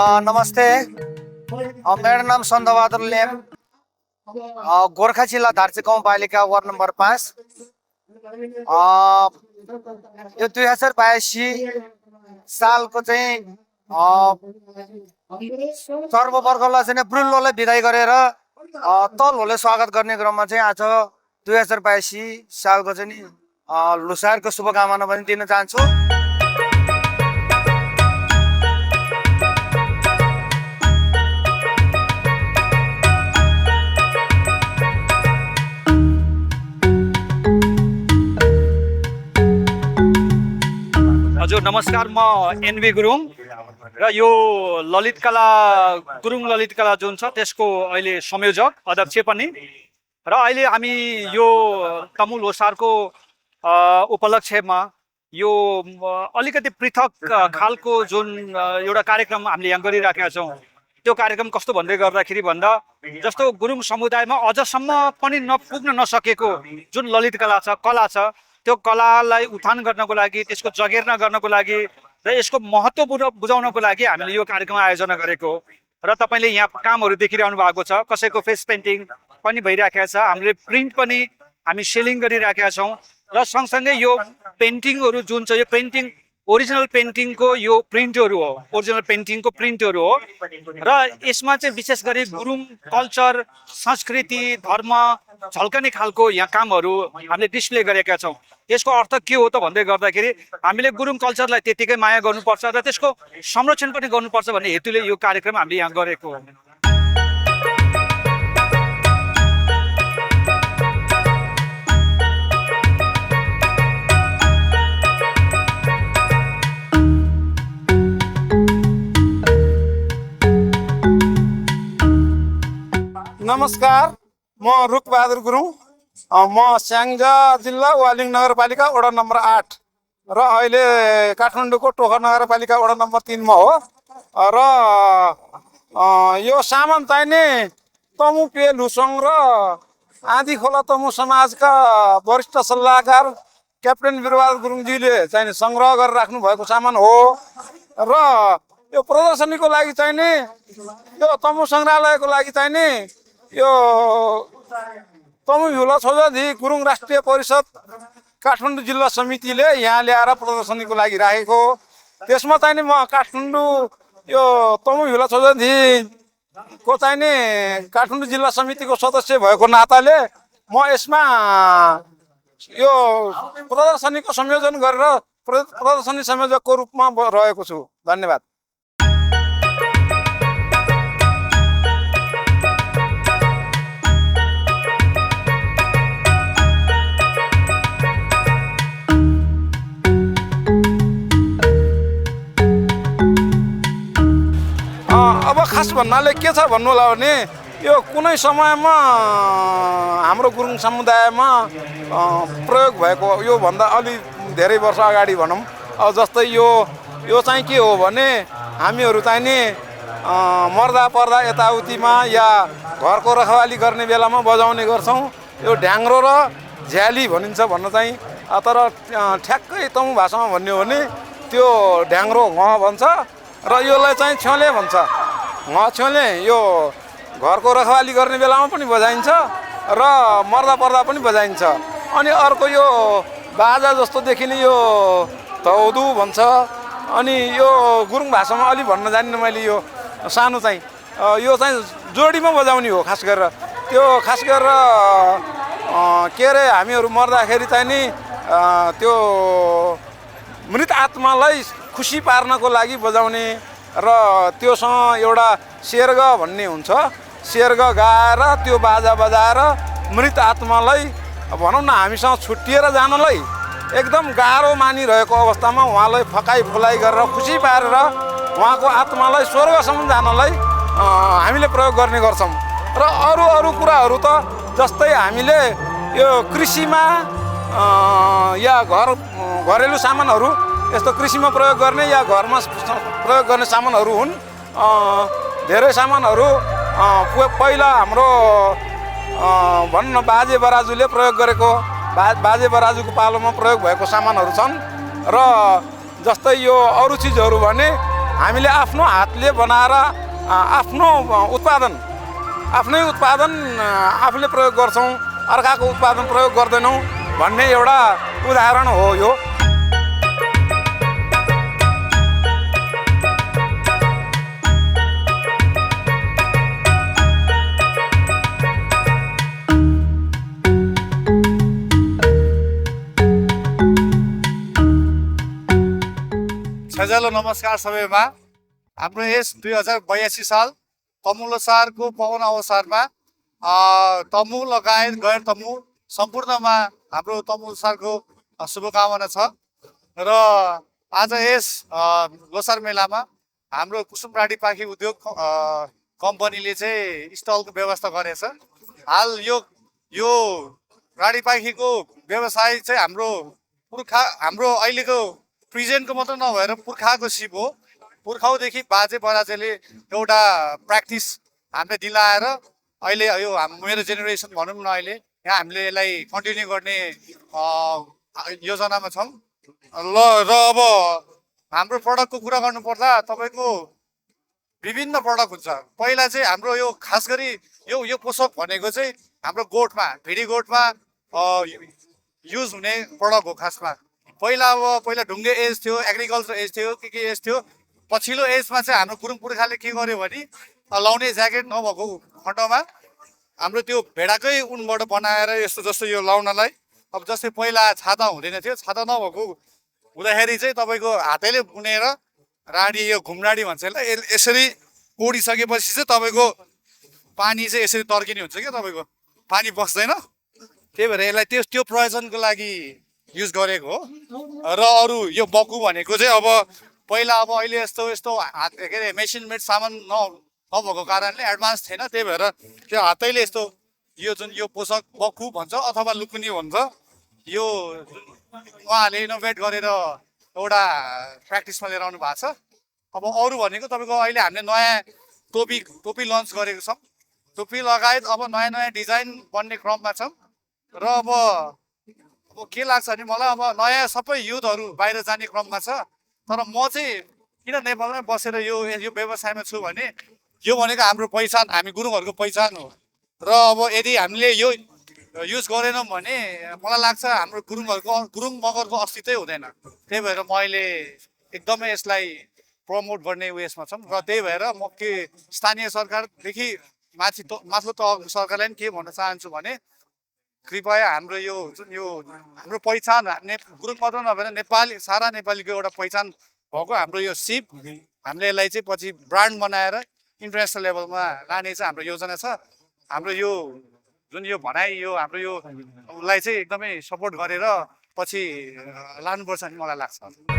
नमस्ते। मेरा नाम सन्दबहादुर लेम, गोर्खा जिल्ला धार्ची गाउँपालिका वार्ड नम्बर 5। यो 2082 सालको चाहिँ सर्ववर्गलाई चाहिँ ब्रुल्लोले बिदाई गरेर तल्लोले स्वागत गर्ने क्रममा चाहिँ आज 2082 सालको चाहिँ ल्होसारको शुभकामना पनि दिन चाहन्छु। हजुर नमस्कार, म एनबी गुरुङ र यो ललित कला गुरुङ ललित कला जुन छ त्यसको अहिले संयोजक अध्यक्ष पनि। र अहिले हामी यो तमु ल्होसारको उपलक्ष्यमा यो अलिकति पृथक खालको जुन एउटा कार्यक्रम हामीले यहाँ गरिराखेका छौँ। त्यो कार्यक्रम कस्तो भन्दै गर्दाखेरि भन्दा जस्तो गुरुङ समुदायमा अझसम्म पनि पुग्न नसकेको जुन ललित कला छ त्यो कलालाई उठान गर्नको लागि, त्यसको जगेर्ना गर्नको लागि र यसको महत्त्व बुझाउनको लागि हामीले यो कार्यक्रम आयोजना गरेको। र तपाईँले यहाँ कामहरू देखिरहनु भएको छ, कसैको फेस पेन्टिङ पनि भइराखेको छ, हामीले प्रिन्ट पनि हामी सेलिङ गरिराखेका छौँ। र सँगसँगै यो पेन्टिङहरू जुन छ, यो पेन्टिङ ओरिजिनल पेन्टिङको यो प्रिन्टहरू हो, ओरिजिनल पेन्टिङको प्रिन्टहरू हो। र यसमा चाहिँ विशेष गरी गुरुङ कल्चर, संस्कृति, धर्म झल्कने खालको यहाँ कामहरू हामीले डिस्प्ले गरेका छौँ। यसको अर्थ के हो त भन्दै गर्दाखेरि हामीले गुरुङ कल्चरलाई त्यतिकै माया गर्नुपर्छ र त्यसको संरक्षण पनि गर्नुपर्छ भन्ने हेतुले यो कार्यक्रम हामीले यहाँ गरेको हो। नमस्कार, म रुखबहादुर गुरुङ, म स्याङ्जा जिल्ला वालिङ नगरपालिका वडा नम्बर 8 र अहिले काठमाडौँको टोखा नगरपालिका वडा नम्बर 3 मा हो। र यो सामान चाहिने तमु पे लुसोङ र आँधी खोला तमु समाजका वरिष्ठ सल्लाहकार क्याप्टेन वीरबहादुर गुरुङजीले चाहिने सङ्ग्रह गरेर राख्नु भएको सामान हो। र यो प्रदर्शनीको लागि चाहिने, यो तमु सङ्ग्रहालयको लागि चाहिने यो तमु झुला छोजाधी गुरुङ राष्ट्रिय परिषद काठमाडौँ जिल्ला समितिले यहाँ ल्याएर प्रदर्शनीको लागि राखेको। त्यसमा चाहिने म काठमाडौँ यो तमु झुला छोजाधीको चाहिने काठमाडौँ जिल्ला समितिको सदस्य भएको नाताले म यसमा यो प्रदर्शनीको संयोजन गरेर प्रदर्शनी संयोजकको रूपमा रहेको छु। धन्यवाद। अब खास भन्नाले के छ भन्नु होला भने यो कुनै समयमा हाम्रो गुरुङ समुदायमा प्रयोग भएको योभन्दा अलि धेरै वर्ष अगाडि भनौँ। जस्तै यो चाहिँ के हो भने हामीहरू चाहिँ नि मर्दा पर्दा यताउतिमा या घरको रखवाली गर्ने बेलामा बजाउने गर्छौँ। यो ढ्याङ्ग्रो र झ्याली भनिन्छ भन्न चाहिँ, तर ठ्याक्कै तमु भाषामा भन्यो भने त्यो ढ्याङ्ग्रो भन्छ र यसलाई चाहिँ छ्योले भन्छ। छ्योले यो घरको रखवाली गर्ने बेलामा पनि बजाइन्छ र मर्दा पर्दा पनि बजाइन्छ। अनि अर्को यो बाजा जस्तो देखिने यो धौदु भन्छ। अनि यो गुरुङ भाषामा अलि भन्न जानिनँ मैले। यो सानो चाहिँ यो चाहिँ जोडीमा बजाउने हो खास गरेर। त्यो खास गरेर के अरे हामीहरू मर्दाखेरि चाहिँ नि त्यो मृत आत्मालाई खुसी पार्नको लागि बजाउने र त्योसँग एउटा शेर्ग भन्ने हुन्छ। शेर्ग गाएर त्यो बाजा बजाएर मृत आत्मालाई भनौँ न हामीसँग छुट्टिएर जानलाई एकदम गाह्रो मानिरहेको अवस्थामा उहाँलाई फकाइ फुलाइ गरेर खुसी पारेर उहाँको आत्मालाई स्वर्गसम्म जानलाई हामीले प्रयोग गर्ने गर्छौँ। र अरू कुराहरू त जस्तै हामीले यो कृषिमा या घरेलु सामानहरू यस्तो कृषिमा प्रयोग गर्ने या घरमा प्रयोग गर्ने सामानहरू हुन्। धेरै सामानहरू पहिला हाम्रो भन्न बाजे बराजुले प्रयोग गरेको बाजे बराजुको पालोमा प्रयोग भएको सामानहरू छन्। र जस्तै यो अरू चिजहरू भने हामीले आफ्नो हातले बनाएर आफ्नो आफ्नै उत्पादन आफूले प्रयोग गर्छौँ, अर्काको उत्पादन प्रयोग गर्दैनौँ भन्ने एउटा उदाहरण हो यो। सजिलो नमस्कार सबैमा। हाम्रो यस 2082 साल तमु लोसारको पवन अवसरमा तमु लगायत गैर तमु सम्पूर्णमा हाम्रो तमु लोसारको शुभकामना छ। र आज यस लोसार मेलामा हाम्रो कुसुम राडीपाखी उद्योग कम्पनीले चाहिँ स्टलको व्यवस्था गरेछ। हाल यो राडीपाखीको व्यवसाय चाहिँ हाम्रो अहिलेको प्रेजेन्टको मात्र नभएर पुर्खाको सिप हो। पुर्खौँदेखि बाजे बराजेले एउटा प्र्याक्टिस हामीले दिलाएर अहिले यो मेरो जेनेरेसन भनौँ न, अहिले यहाँ हामीले यसलाई कन्टिन्यू गर्ने योजनामा छौँ। र अब हाम्रो प्रडक्टको कुरा गर्नुपर्दा तपाईँको विभिन्न प्रडक्ट हुन्छ। पहिला चाहिँ हाम्रो यो खास गरी यो पोसक भनेको चाहिँ हाम्रो गोठमा भिडी गोठमा युज हुने प्रडक्ट हो खासमा। पहिला ढुङ्गे एज थियो, एग्रिकल्चर एज थियो, के एज थियो। पछिल्लो एजमा चाहिँ हाम्रो गुरुङ पुर्खाले के गर्यो भने लाउने ज्याकेट नभएको खण्डमा हाम्रो त्यो भेडाकै उनबाट बनाएर यस्तो जस्तो यो लाउनलाई, अब जस्तै पहिला छाता हुँदैन थियो, छाता नभएको हुँदाखेरि चाहिँ तपाईँको हातैले बुनेर राडी, यो घुमराडी भन्छ यसरी ओडिसकेपछि चाहिँ तपाईँको पानी चाहिँ यसरी तर्किने हुन्छ क्या, तपाईँको पानी बस्दैन। त्यही भएर यसलाई त्यो प्रयोजनको लागि युज गरेको हो। र अरू यो बक्कु भनेको चाहिँ अब पहिला अहिले यस्तो हात के अरे मेसिन मेड सामान नभएको कारणले एडभान्स थिएन। त्यही भएर त्यो हातैले यस्तो यो जुन यो पोसक बक्कु भन्छ अथवा लुकुनी भन्छ, यो उहाँहरूले इनोभेट गरेर एउटा प्र्याक्टिसमा लिएर आउनु भएको छ। अब अरू भनेको तपाईँको अहिले हामीले नयाँ टोपी लन्च गरेको छौँ। टोपी लगायत अब नयाँ डिजाइन बन्ने क्रममा छौँ। र अब के लाग्छ भने मलाई अब नयाँ सबै युथहरू बाहिर जाने क्रममा छ। तर म चाहिँ किन नेपालमै बसेर यो व्यवसायमा छु भने यो भनेको हाम्रो पहिचान, हामी गुरुङहरूको पहिचान हो। र अब यदि हामीले यो युज गरेनौँ भने मलाई लाग्छ हाम्रो गुरुङ मगरको अस्तित्वै हुँदैन। त्यही भएर म अहिले एकदमै यसलाई प्रमोट गर्ने उयसमा छौँ। र त्यही भएर म के स्थानीय सरकारदेखि माथिल्लो तहको सरकारलाई पनि के भन्न चाहन्छु भने कृपया हाम्रो यो जुन यो हाम्रो पहिचान गुरुङ मात्र नभएर सारा नेपालीको एउटा पहिचान भएको हाम्रो यो सिप, हामीले यसलाई चाहिँ पछि ब्रान्ड बनाएर इन्टरनेसनल लेभलमा लाने चाहिँ हाम्रो योजना छ। हाम्रो यो जुन यो भनाइ यो हाम्रो यो उसलाई चाहिँ एकदमै सपोर्ट गरेर पछि लानुपर्छ भन्ने मलाई लाग्छ।